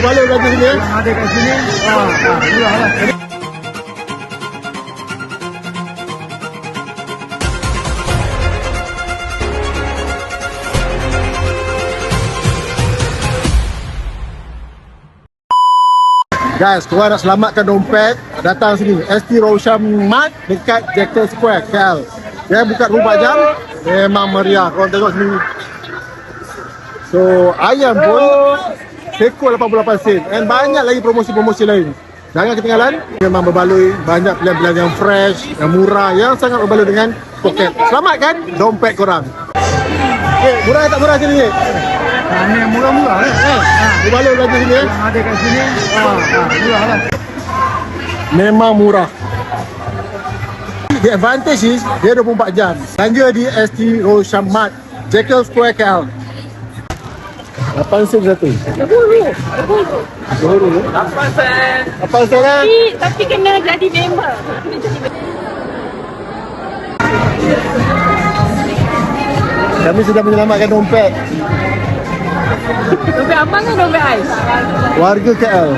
Berbaloi belanja sini. Yang ada kat sini. Murah lah. Guys, korang nak selamatkan dompet, datang sini ST Rosham Mart dekat Jekyll Square, KL. Dia buka 24 jam, memang meriah. Korang tengok sini. So, ayam pun seko 88 sen. And banyak lagi promosi-promosi lain. Jangan ketinggalan, memang berbaloi, banyak pilihan-pilihan yang fresh, yang murah, yang sangat berbaloi dengan poket. Selamatkan dompet korang. Murah tak murah sini? Ini yang murah-murah lah. Berbaloi belanja sini. Yang ada kat sini. Murah lah. Memang murah. The advantage is dia 24 jam. Belanja di ST Rosham Mart, Jekyll Square, KL. 8 sen satu. 10. 8 sen. 8 sen kan? Tapi kena jadi member. Kami sudah menyelamatkan dompet Dompet abang ke dompet ais? warga KL.